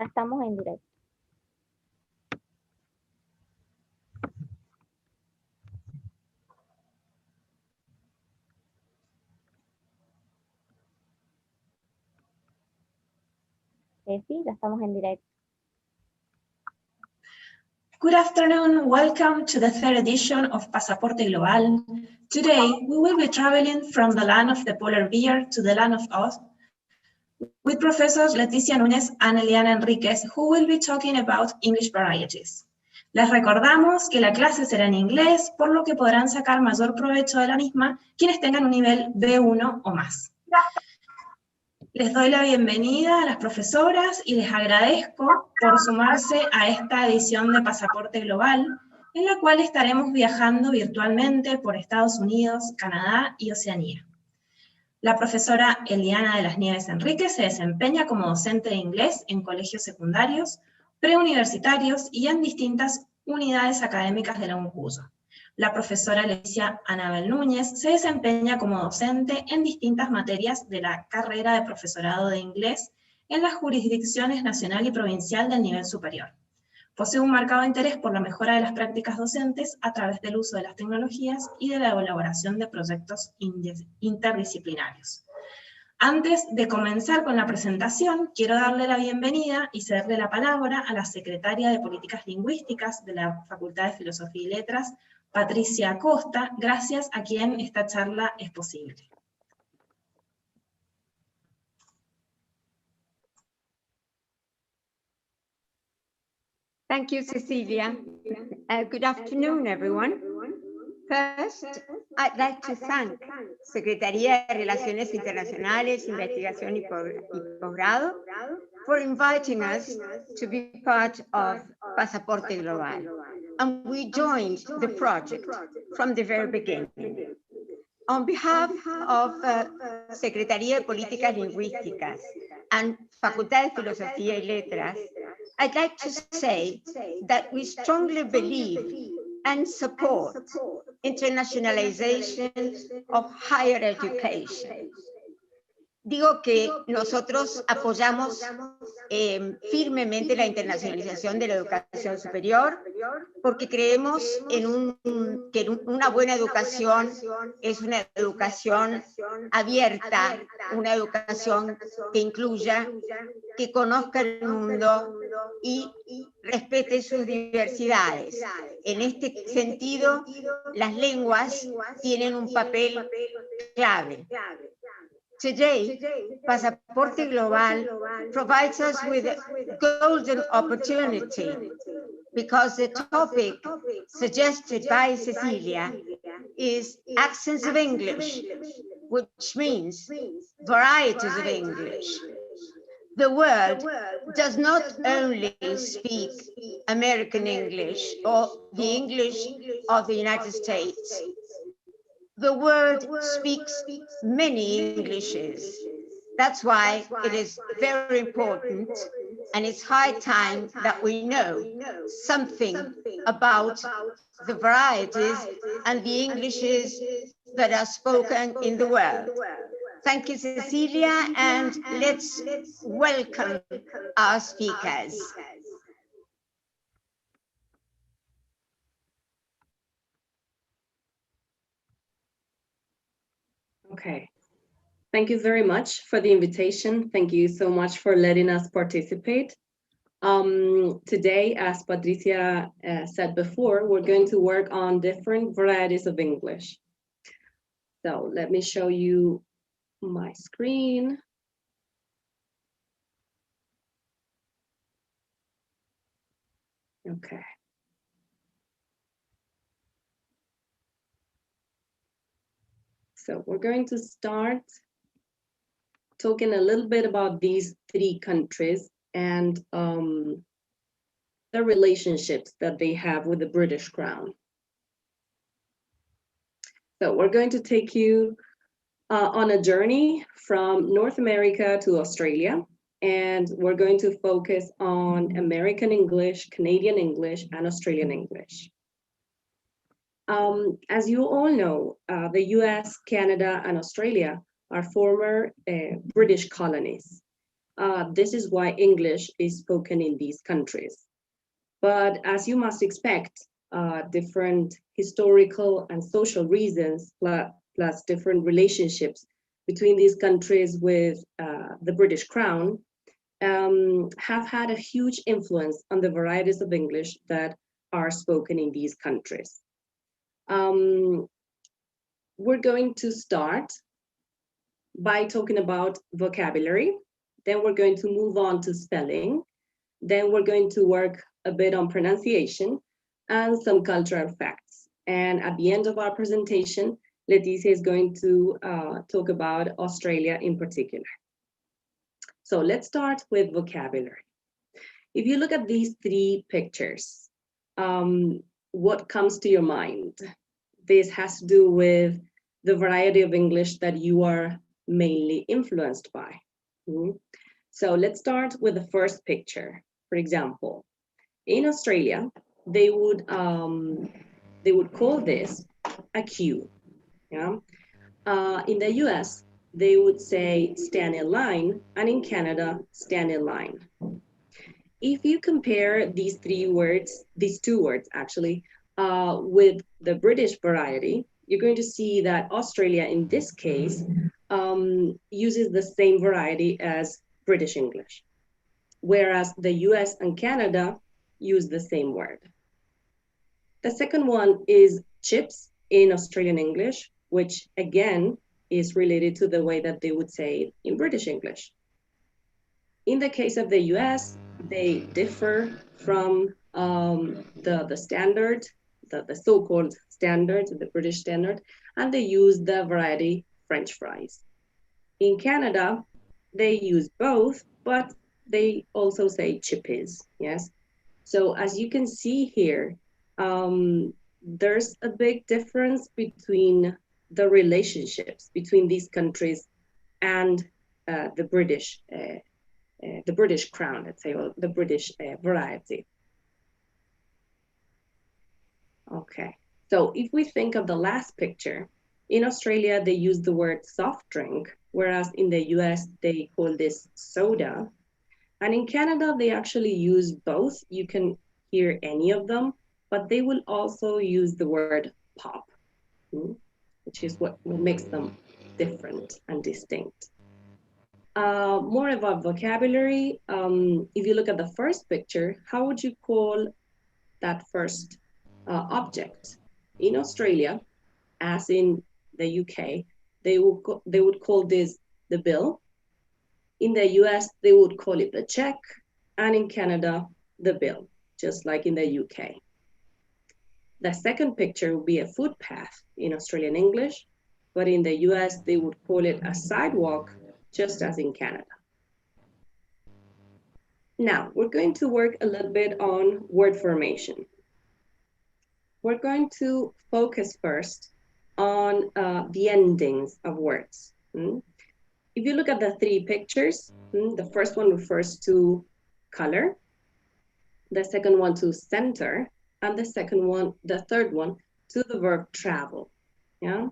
Ya estamos en directo. Sí, ya estamos en directo. Good afternoon, welcome to the third edition of Pasaporte Global. Today, we will be traveling from the land of the polar bear to the land of Oz with Professors Leticia Núñez and Eliana Enríquez, who will be talking about English varieties. Les recordamos que la clase será en inglés, por lo que podrán sacar mayor provecho de la misma quienes tengan un nivel B1 o más. Les doy la bienvenida a las profesoras y les agradezco por sumarse a esta edición de Pasaporte Global, en la cual estaremos viajando virtualmente por Estados Unidos, Canadá y Oceanía. La profesora Eliana de las Nieves Enríquez se desempeña como docente de inglés en colegios secundarios, preuniversitarios y en distintas unidades académicas de la UNCUYO. La profesora Leticia Núñez se desempeña como docente en distintas materias de la carrera de profesorado de inglés en las jurisdicciones nacional y provincial del nivel superior. Posee un marcado interés por la mejora de las prácticas docentes a través del uso de las tecnologías y de la elaboración de proyectos interdisciplinarios. Antes de comenzar con la presentación, quiero darle la bienvenida y cederle la palabra a la secretaria de Políticas Lingüísticas de la Facultad de Filosofía y Letras, Patricia Acosta, gracias a quien esta charla es posible. Thank you, Cecilia. Good afternoon, everyone. First, I'd like to thank Secretaría de Relaciones Internacionales, Investigación y Posgrado for inviting us to be part of Pasaporte Global. And we joined the project from the very beginning. On behalf of Secretaría de Políticas Lingüísticas and Facultad de Filosofía y Letras, I'd like to say that we strongly believe and support internationalization of higher education. Digo que nosotros apoyamos firmemente la internacionalización de la educación superior porque creemos que una buena educación es una educación abierta, una educación que incluya, que conozca el mundo y respete sus diversidades. En este sentido, las lenguas tienen un papel clave. Today, Pasaporte Global provides us with a golden opportunity because the topic suggested by Cecilia is accents of English, which means varieties of English. The world does not only speak American English or the English of the United States. The world speaks many Englishes. That's why it is very important, and it's high time that we know something about the varieties and the Englishes that are spoken in the world. Thank you, Cecilia, and let's welcome our speakers. Okay, thank you very much for the invitation. Thank you so much for letting us participate. Today, as Patricia said before, we're going to work on different varieties of English. So let me show you my screen. Okay. So we're going to start talking a little bit about these three countries and the relationships that they have with the British Crown. So we're going to take you on a journey from North America to Australia, and we're going to focus on American English, Canadian English, and Australian English. As you all know, the US, Canada, and Australia are former British colonies. This is why English is spoken in these countries. But as you must expect, different historical and social reasons, plus different relationships between these countries with the British Crown, have had a huge influence on the varieties of English that are spoken in these countries. We're going to start by talking about vocabulary. Then we're going to move on to spelling. Then we're going to work a bit on pronunciation and some cultural facts. And at the end of our presentation, Leticia is going to talk about Australia in particular. So let's start with vocabulary. If you look at these three pictures, what comes to your mind? This has to do with the variety of English that you are mainly influenced by. So let's start with the first picture. For example, in Australia, they would call this a queue. Yeah. In the US, they would say stand in line, and in Canada, stand in line. If you compare these two words actually, with the British variety, you're going to see that Australia, in this case, uses the same variety as British English, whereas the US and Canada use the same word. The second one is chips in Australian English, which again is related to the way that they would say it in British English. In the case of the US, they differ from the standard, the so-called standard, the British standard, and they use the variety French fries. In Canada, they use both, but they also say chippies, yes? So as you can see here, there's a big difference between the relationships between these countries and the British Crown, let's say, or the British variety. Okay, so if we think of the last picture, in Australia, they use the word soft drink, whereas in the US, they call this soda. And in Canada, they actually use both. You can hear any of them, but they will also use the word pop, which is what makes them different and distinct. More about vocabulary. If you look at the first picture, how would you call that first object? In Australia, as in the UK, they would call this the bill. In the US, they would call it the check, and in Canada, the bill, just like in the UK. The second picture would be a footpath in Australian English, but in the US, they would call it a sidewalk, just as in Canada. Now, we're going to work a little bit on word formation. We're going to focus first on the endings of words. If you look at the three pictures, the first one refers to color, the second one to center, and the third one to the verb travel. Yeah.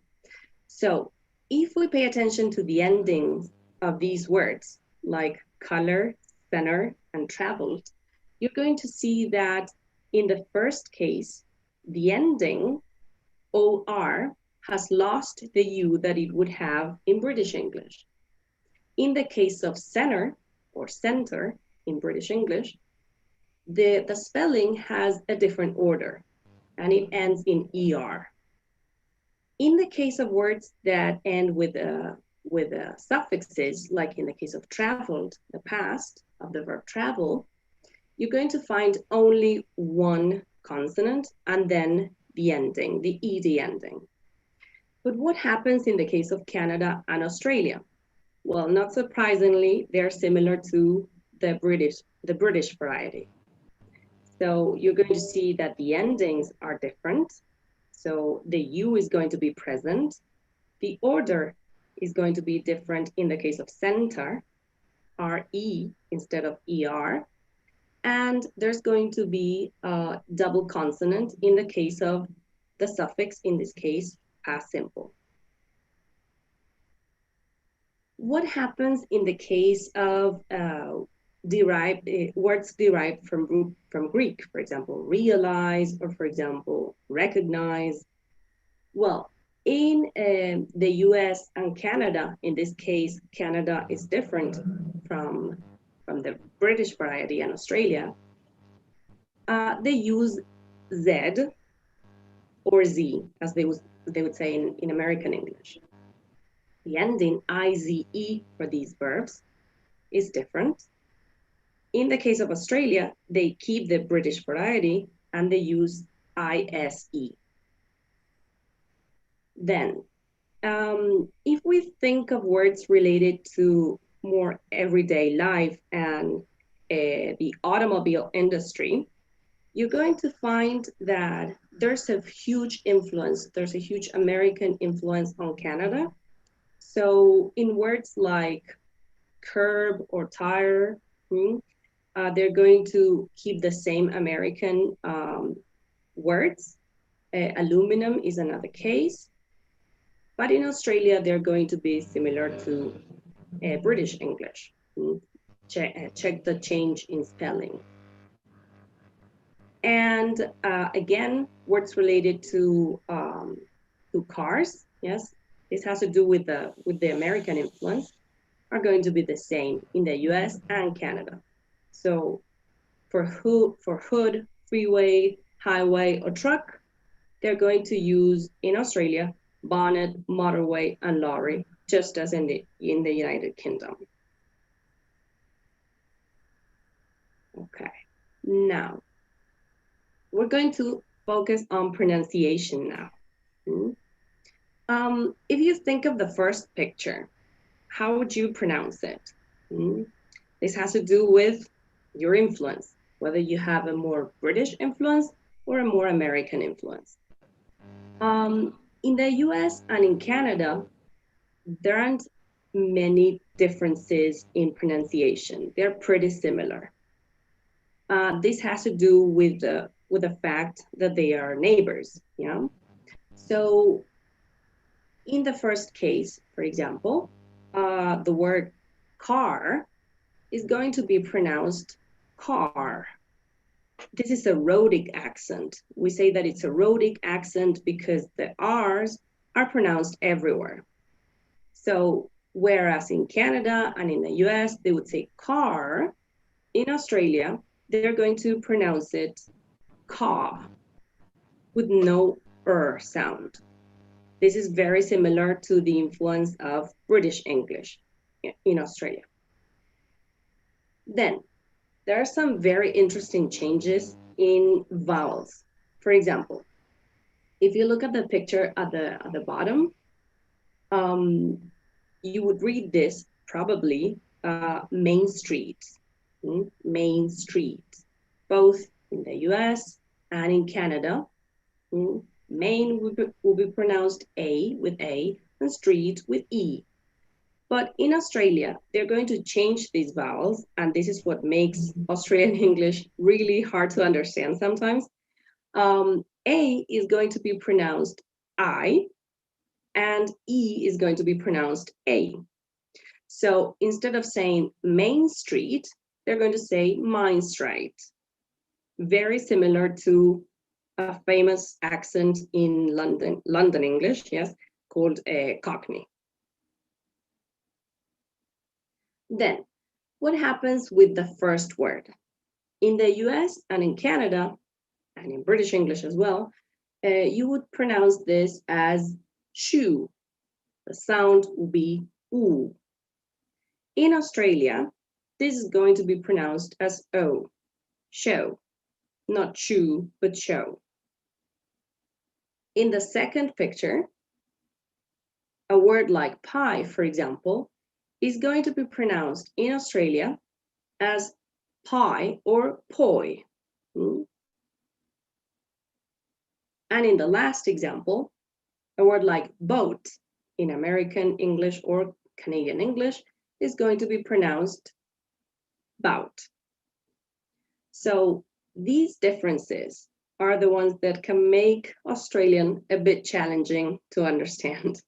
So if we pay attention to the endings of these words, like color, center, and traveled, you're going to see that in the first case, the ending OR has lost the U that it would have in British English. In the case of center or center in British English, the spelling has a different order and it ends in ER. In the case of words that end with suffixes, like in the case of traveled, the past of the verb travel, you're going to find only one consonant and then the ending, the ED ending. But what happens in the case of Canada and Australia? Well, not surprisingly, they're similar to the British variety. So you're going to see that the endings are different. So the U is going to be present. The order is going to be different in the case of center, RE instead of ER. And there's going to be a double consonant in the case of the suffix, in this case, past simple. what happens in the case of words derived from Greek, for example, realize, or for example, recognize? Well, in the US and Canada, in this case, Canada is different from the British variety and Australia. They use Z or Z, as they would say in American English. The ending IZE for these verbs is different. In the case of Australia, they keep the British variety and they use ISE. Then, if we think of words related to more everyday life and the automobile industry, you're going to find that there's a huge influence, there's a huge American influence on Canada. So in words like curb or tire, they're going to keep the same American words. Aluminum is another case. But in Australia, they're going to be similar to British English. Check the change in spelling. And again, words related to cars, yes, this has to do with the American influence, are going to be the same in the US and Canada. So for hood, freeway, highway, or truck, they're going to use in Australia bonnet, motorway, and lorry, just as in the United Kingdom. Okay, now we're going to focus on pronunciation now. If you think of the first picture, how would you pronounce it? This has to do with your influence, whether you have a more British influence or a more American influence. In the US and in Canada, there aren't many differences in pronunciation. They're pretty similar. This has to do with the fact that they are neighbors, yeah? So in the first case, for example, the word car is going to be pronounced car. This is a rhotic accent. We say that it's a rhotic accent because the R's are pronounced everywhere. So whereas in Canada and in the US, they would say car, in Australia, they're going to pronounce it car with no sound. This is very similar to the influence of British English in Australia. Then, there are some very interesting changes in vowels. For example, if you look at the picture at the bottom, you would read this probably Main Street, Main Street, both in the US and in Canada. Main will be pronounced A with A and street with E. But in Australia, they're going to change these vowels, and this is what makes Australian English really hard to understand sometimes. A is going to be pronounced I, and E is going to be pronounced A. So instead of saying Main Street, they're going to say Mine Street. Very similar to a famous accent in London English, yes, called Cockney. Then, what happens with the first word? In the US and in Canada, and in British English as well, you would pronounce this as shoe. The sound will be oo. In Australia, this is going to be pronounced as o, show, not shoe, but show. In the second picture, a word like pie, for example, is going to be pronounced in Australia as pie or poi. And in the last example, a word like boat in American English or Canadian English is going to be pronounced bout. So these differences are the ones that can make Australian a bit challenging to understand.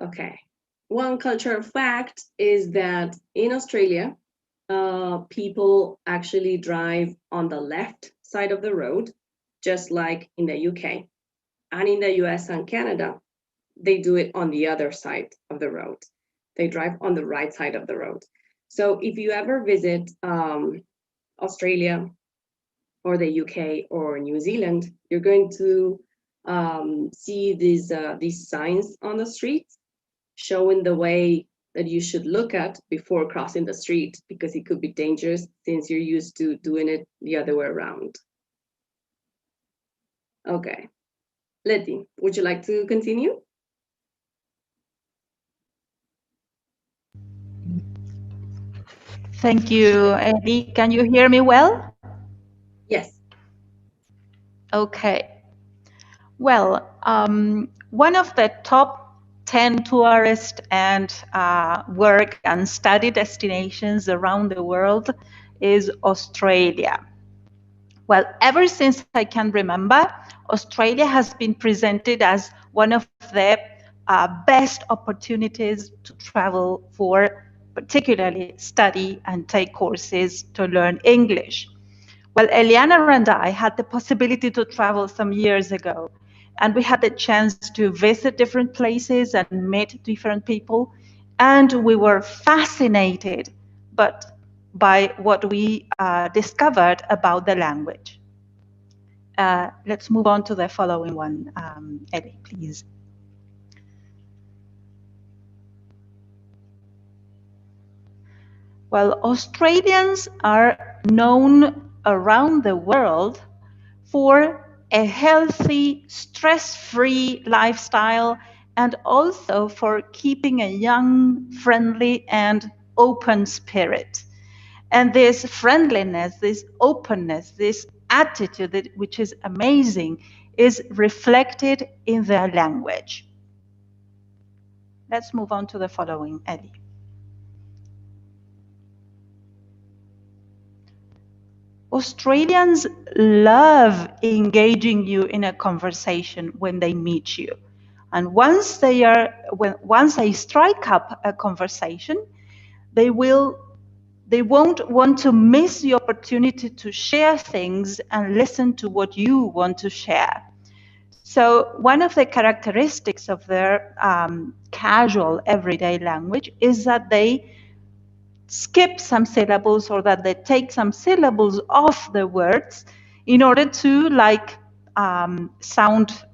Okay. One cultural fact is that in Australia, people actually drive on the left side of the road, just like in the UK. And in the US and Canada, they do it on the other side of the road. They drive on the right side of the road. So if you ever visit Australia or the UK or New Zealand, you're going to see these signs on the streets showing the way that you should look at before crossing the street, because it could be dangerous since you're used to doing it the other way around. Okay. Letty, would you like to continue? Thank you, Eddie. Can you hear me well? Yes. Okay. Well, one of the top 10 tourist and work and study destinations around the world is Australia. Well, ever since I can remember, Australia has been presented as one of the best opportunities to travel for, particularly study and take courses to learn English. Well, Eliana and I had the possibility to travel some years ago, and we had the chance to visit different places and meet different people, and we were fascinated by what we discovered about the language. Let's move on to the following one, Ellie, please. Well, Australians are known around the world for a healthy, stress-free lifestyle, and also for keeping a young, friendly, and open spirit. And this friendliness, this openness, this attitude, which is amazing, is reflected in their language. Let's move on to the following, Eddie. Australians love engaging you in a conversation when they meet you. And once they strike up a conversation, they won't want to miss the opportunity to share things and listen to what you want to share. So one of the characteristics of their casual everyday language is that they skip some syllables, or that they take some syllables off the words in order to sound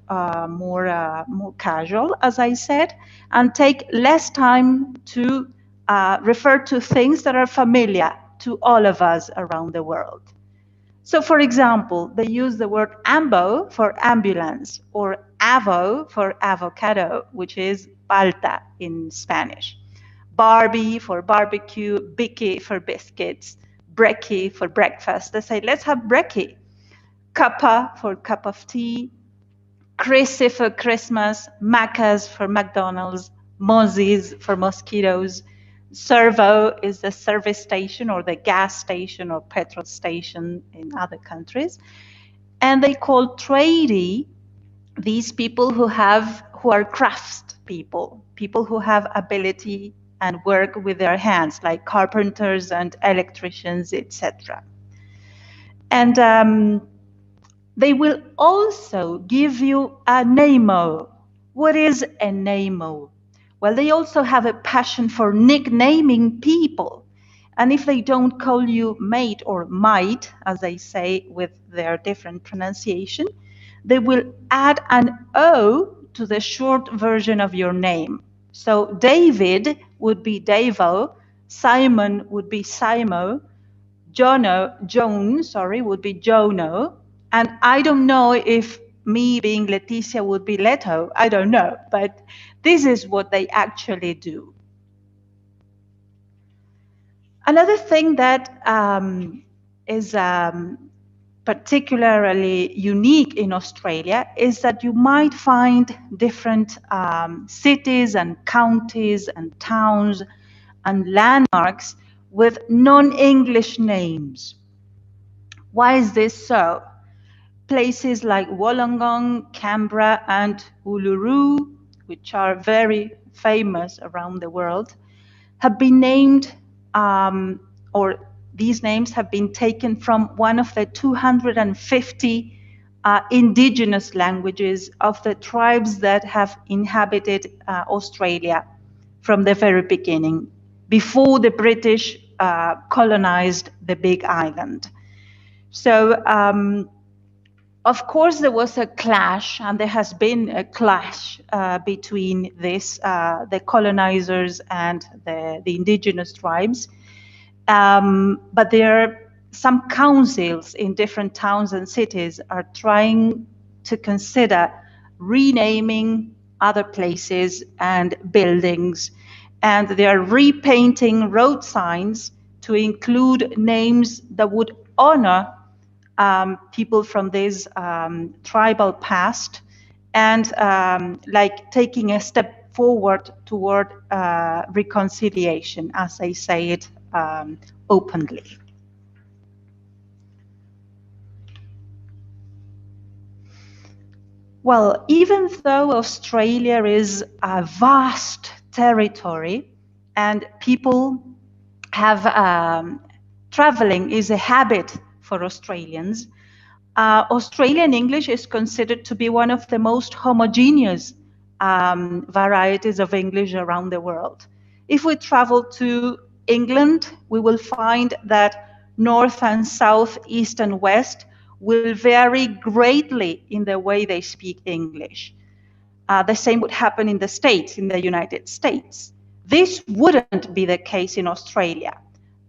more casual, as I said, and take less time to refer to things that are familiar to all of us around the world. So for example, they use the word ambo for ambulance, or avo for avocado, which is palta in Spanish. Barbie for barbecue, bicky for biscuits, brekkie for breakfast. They say, let's have brekkie. Cuppa for cup of tea, Chrissy for Christmas, Macca's for McDonald's, Mozzies for mosquitoes. Servo is the service station or the gas station or petrol station in other countries. And they call tradie these people who are crafts people who have ability and work with their hands, like carpenters and electricians, etc. And they will also give you a name-o. What is a name-o? Well, they also have a passion for nicknaming people. And if they don't call you mate or might, as they say with their different pronunciation, they will add an O to the short version of your name. So David would be Davo, Simon would be Simo, Joan would be Jono, and I don't know if me being Leticia would be Leto, I don't know, but this is what they actually do. Another thing that is particularly unique in Australia is that you might find different cities and counties and towns and landmarks with non-English names. Why is this so? Places like Wollongong, Canberra, and Uluru which are very famous around the world, have been named, or these names have been taken from one of the 250 indigenous languages of the tribes that have inhabited Australia from the very beginning, before the British colonized the Big Island. So, of course, there was a clash, and there has been a clash between this, the colonizers and the indigenous tribes. But there are some councils in different towns and cities are trying to consider renaming other places and buildings, and they are repainting road signs to include names that would honor people from this tribal past, and like taking a step forward toward reconciliation, as they say it openly. Well, even though Australia is a vast territory and people have traveling is a habit for Australians, Australian English is considered to be one of the most homogeneous varieties of English around the world. If we travel to England, we will find that North and South, East and West will vary greatly in the way they speak English. The same would happen in the States, in the United States. This wouldn't be the case in Australia.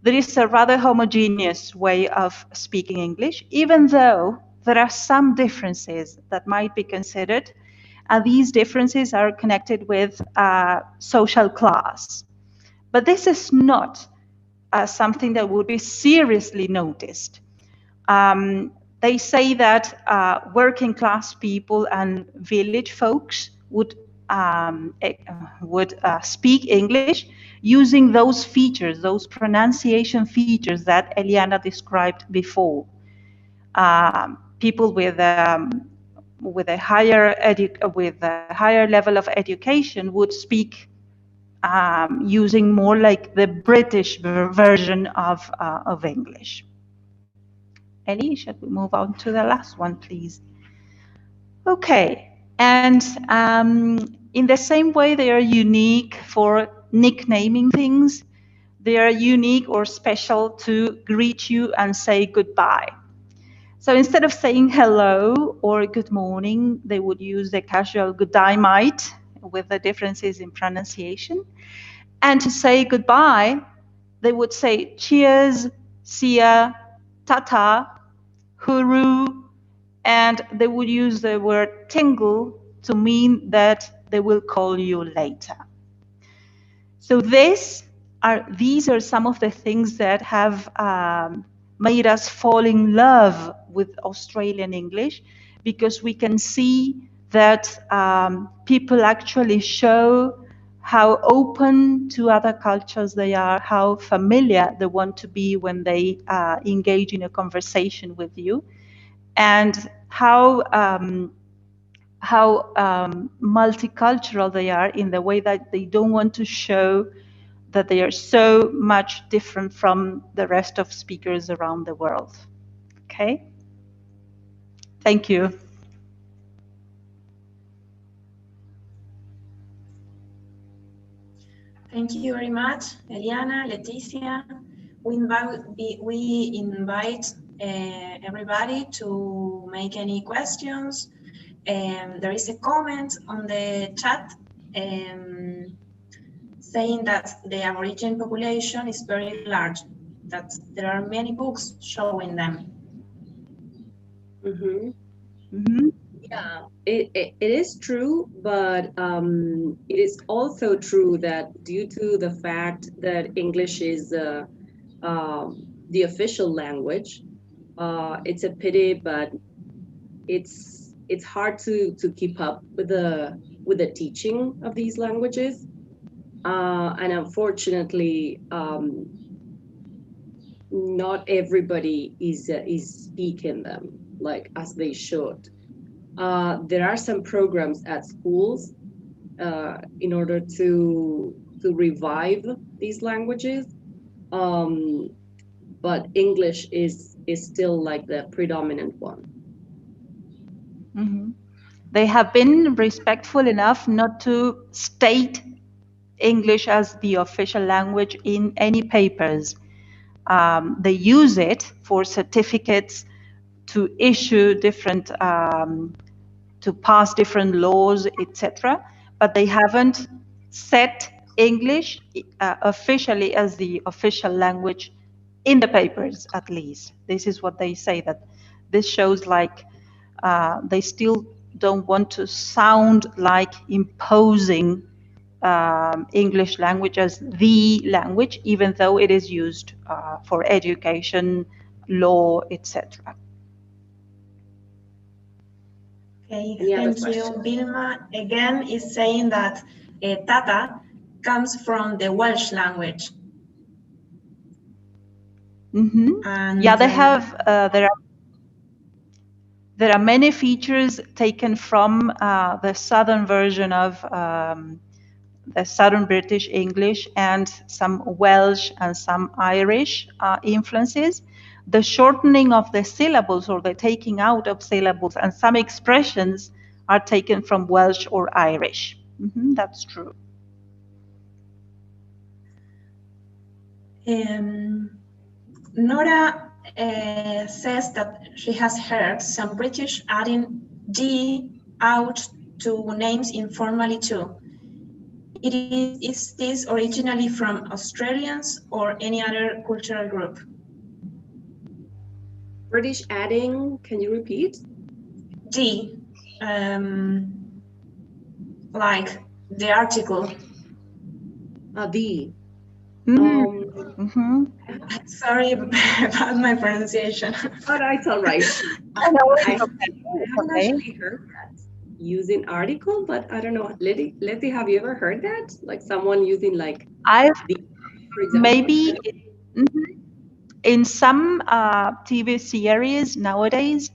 There is a rather homogeneous way of speaking English, even though there are some differences that might be considered, and these differences are connected with social class. But this is not something that would be seriously noticed. They say that working class people and village folks would speak English using those features, those pronunciation features that Eliana described before. People with a higher level of education would speak using more like the British version of English. Ellie, should we move on to the last one, please? Okay, and in the same way they are unique for nicknaming things, they are unique or special to greet you and say goodbye. So instead of saying hello or good morning, they would use the casual good day mate with the differences in pronunciation. And to say goodbye, they would say cheers, see ya, ta-ta, hooroo, and they would use the word tingle to mean that they will call you later. So these are some of the things that have made us fall in love with Australian English, because we can see that people actually show how open to other cultures they are, how familiar they want to be when they engage in a conversation with you, and how multicultural they are in the way that they don't want to show that they are so much different from the rest of speakers around the world. Okay? Thank you. Thank you very much, Eliana, Leticia. We invite everybody to make any questions. There is a comment on the chat saying that the Aboriginal population is very large, that there are many books showing them. Mm-hmm. Mm-hmm. Yeah, it is true, but it is also true that due to the fact that English is the official language, it's a pity, but it's hard to keep up with the teaching of these languages, and unfortunately, not everybody is speaking them like as they should. There are some programs at schools in order to revive these languages. But English is still like the predominant one. Mm-hmm. They have been respectful enough not to state English as the official language in any papers. They use it for certificates, to issue different, to pass different laws, etc. But they haven't set English officially as the official language in the papers, at least. This is what they say, that this shows like they still don't want to sound like imposing English language as the language, even though it is used for education, law, etc. Okay, Any other thank you. questions? Vilma again is saying that tata comes from the Welsh language. Mm-hmm. And, yeah, they have. There are many features taken from the southern version of the southern British English and some Welsh and some Irish influences. The shortening of the syllables or the taking out of syllables and some expressions are taken from Welsh or Irish. Mm-hmm, that's true. Nora says that she has heard some British adding D out to names informally too. Is this originally from Australians or any other cultural group? British adding, can you repeat? D, like the article. The. Mm-hmm. Sorry about my pronunciation. But it's all right. I haven't actually heard that using article, but I don't know. Letty, have you ever heard that? Like someone using like the, for example? Maybe in some TV series nowadays,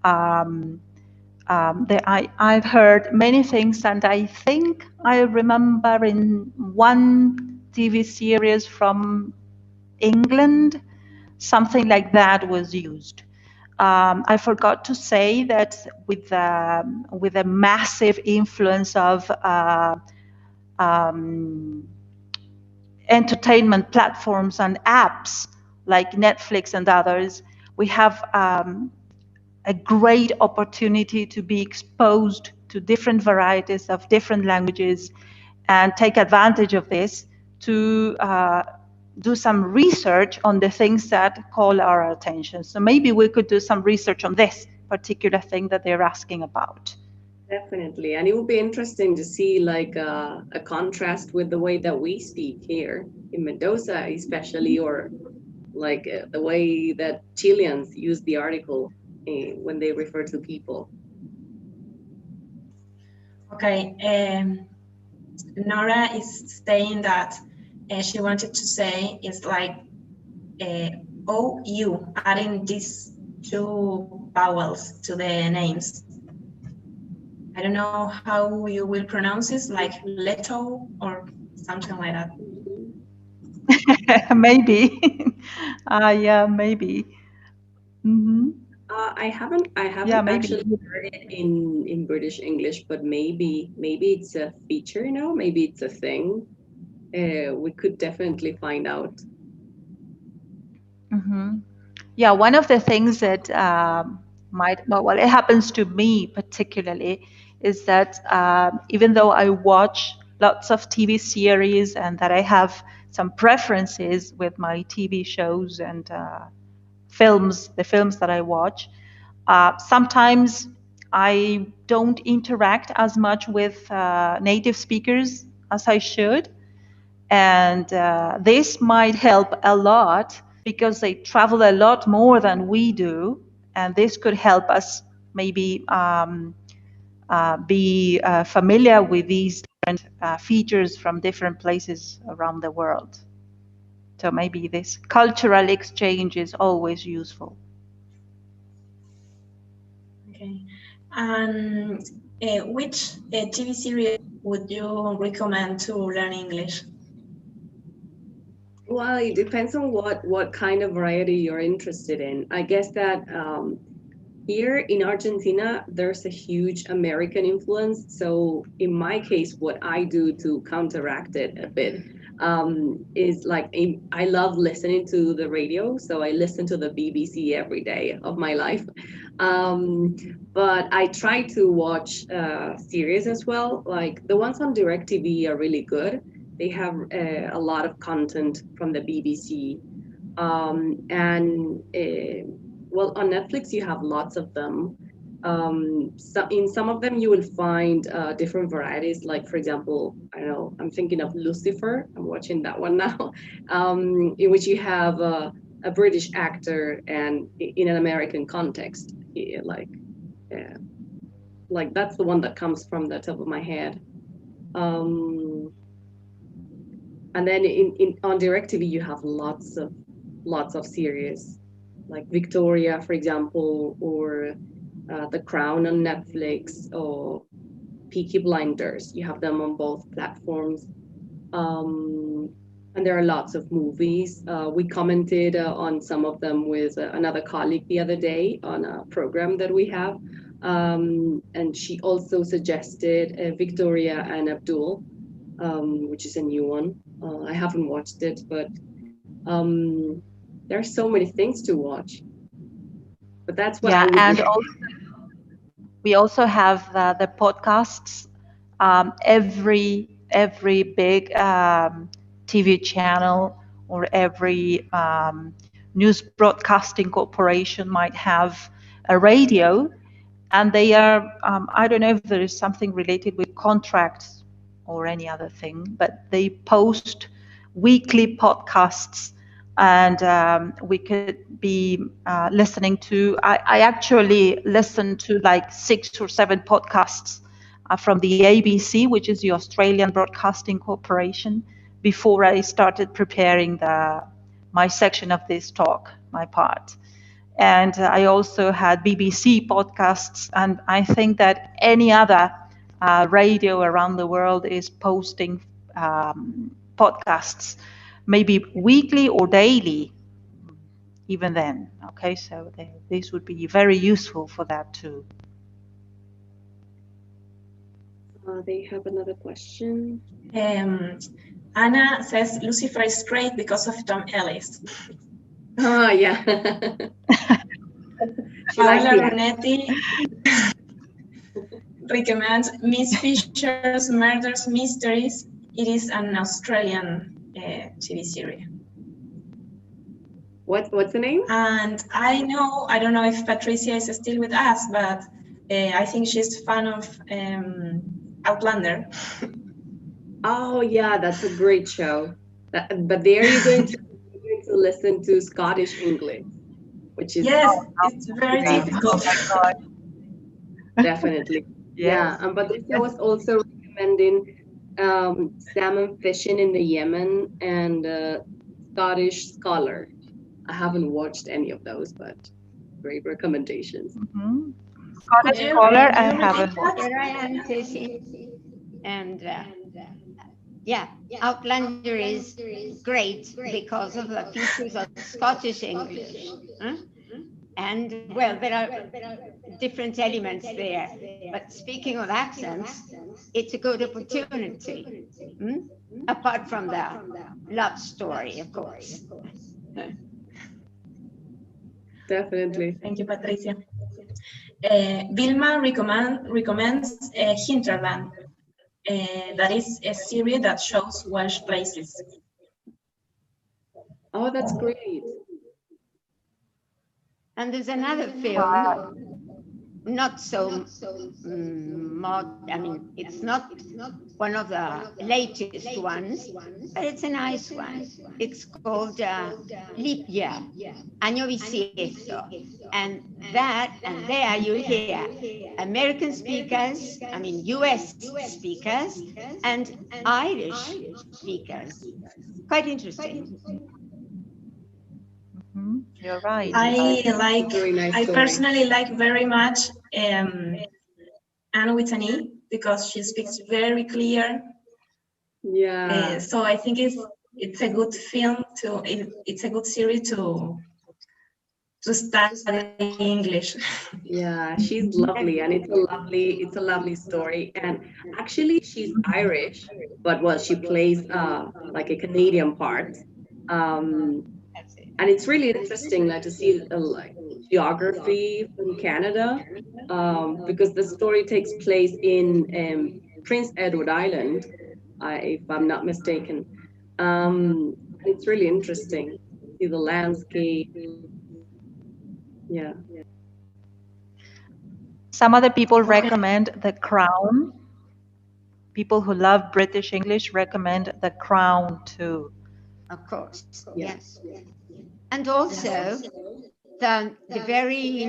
I've heard many things, and I think I remember in one TV series from England, something like that was used. I forgot to say that with a massive influence of entertainment platforms and apps like Netflix and others, we have a great opportunity to be exposed to different varieties of different languages and take advantage of this to do some research on the things that call our attention. So maybe we could do some research on this particular thing that they're asking about. Definitely. And it would be interesting to see like a contrast with the way that we speak here in Mendoza, especially, or like the way that Chileans use the article when they refer to people. Okay, Nora is saying that she wanted to say it's like OU, adding these two vowels to the names. I don't know how you will pronounce it, like Leto or something like that. Maybe. Yeah, maybe. Mm-hmm. I haven't actually heard it in British English, but maybe it's a feature, you know, maybe it's a thing. We could definitely find out. Mm-hmm. Yeah, one of the things that well, it happens to me particularly, is that even though I watch lots of TV series and that I have some preferences with my TV shows and films, the films that I watch, sometimes I don't interact as much with native speakers as I should. And this might help a lot because they travel a lot more than we do. And this could help us maybe be familiar with these different features from different places around the world. So maybe this cultural exchange is always useful. Okay. And which TV series would you recommend to learn English? Well, it depends on what kind of variety you're interested in. I guess that here in Argentina, there's a huge American influence. So in my case, what I do to counteract it a bit is like, I love listening to the radio. So I listen to the BBC every day of my life. But I try to watch series as well. Like the ones on DirecTV are really good. They have a lot of content from the BBC. Well, on Netflix, you have lots of them. So in some of them, you will find different varieties. Like, for example, I don't know, I'm thinking of Lucifer. I'm watching that one now, in which you have a British actor and in an American context. Like that's the one that comes from the top of my head. And then on DirecTV, you have lots of series, like Victoria, for example, or The Crown on Netflix, or Peaky Blinders. You have them on both platforms. And there are lots of movies. We commented on some of them with another colleague the other day on a program that we have. And she also suggested Victoria and Abdul, which is a new one. I haven't watched it, but there are so many things to watch. But that's what I would and also, we also have the podcasts. Every big TV channel or every news broadcasting corporation might have a radio, and they are, I don't know if there is something related with contracts or any other thing, but they post weekly podcasts, and we could be listening to, I actually listened to like 6 or 7 podcasts from the ABC, which is the Australian Broadcasting Corporation, before I started preparing my section of this talk, my part. And I also had BBC podcasts, and I think that any other radio around the world is posting podcasts, maybe weekly or daily, even then. Okay, so this would be very useful for that too. They have another question. Anna says Lucifer is great because of Tom Ellis. Oh, yeah. Paola Ronetti recommends Miss Fisher's Murders Mysteries. It is an Australian TV series. What's the name? And I don't know if Patricia is still with us, but I think she's a fan of Outlander. Oh yeah, that's a great show. But there you're going to listen to Scottish English, which is it's very difficult. Definitely. Yeah. But this was also recommending salmon fishing in the Yemen and Scottish Scholar. I haven't watched any of those, but great recommendations. Mm-hmm. Scottish Scholar, I haven't watched. Here I am, Ceci. And Outlander is great because of the features of Scottish English. And well, there are different elements there. But speaking of accents, it's a good opportunity, apart from the love story, of course. Definitely. Thank you, Patricia. Vilma recommends Hinterland. That is a series that shows Welsh places. Oh, that's great. And there's another film, not so modern. I mean, it's not one of the latest ones, but it's a nice one. It's called Libre, Año Bisiesto. And there you hear American speakers, I mean, US speakers, and Irish speakers. Quite interesting. You're right. I personally like very much Anne Whitney, because she speaks very clear. Yeah. So I think it's a good film it's a good series to study English. Yeah, she's lovely, and it's a lovely story. And actually, she's Irish, but well, she plays like a Canadian part. And it's really interesting, like, to see like geography from Canada, because the story takes place in Prince Edward Island, if I'm not mistaken. And it's really interesting. See the landscape. Yeah. Some other people recommend The Crown. People who love British English recommend The Crown too. Of course, Yeah. yes. And also, the very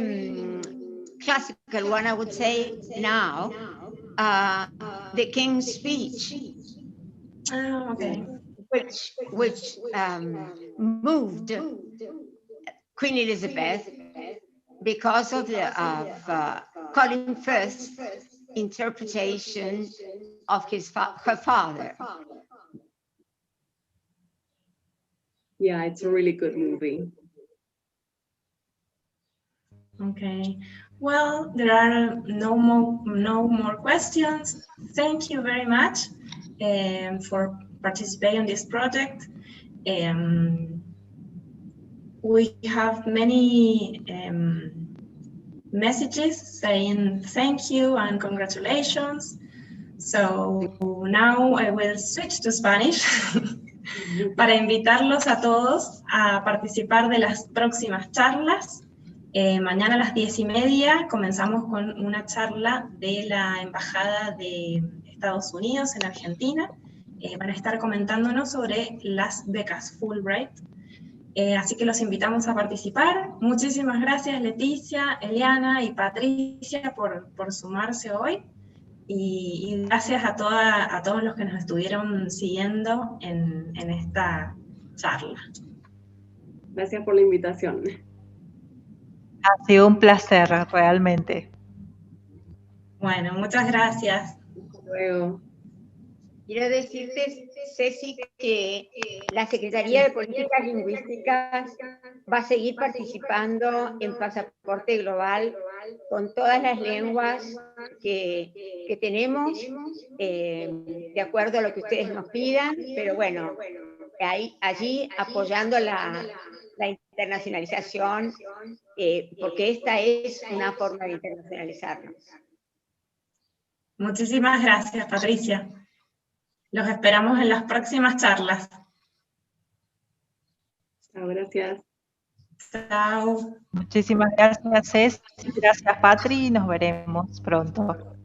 classical one, I would say now, The King's Speech, Oh, okay. which moved Queen Elizabeth because of Colin Firth's interpretation of her father. Yeah, it's a really good movie. Okay. Well, there are no more questions. Thank you very much for participating in this project. We have many messages saying thank you and congratulations. So now I will switch to Spanish para invitarlos a todos a participar de las próximas charlas. Mañana a las 10:30 comenzamos con una charla de la Embajada de Estados Unidos en Argentina. Van a estar comentándonos sobre las becas Fulbright. Así que los invitamos a participar. Muchísimas gracias Leticia, Eliana y Patricia por sumarse hoy. Y gracias a todos los que nos estuvieron siguiendo en esta charla. Gracias por la invitación. Ha sido un placer, realmente. Bueno, muchas gracias. Hasta luego. Quiero decirte, Ceci, que la Secretaría de Políticas Lingüísticas va a seguir participando en Pasaporte Global con todas las lenguas que tenemos, de acuerdo a lo que ustedes nos pidan, pero bueno, allí apoyando la internacionalización, porque esta es una forma de internacionalizarnos. Muchísimas gracias, Patricia. Los esperamos en las próximas charlas. Chao, gracias. Chao. Muchísimas gracias, Ceci. Gracias, Patri. Nos veremos pronto.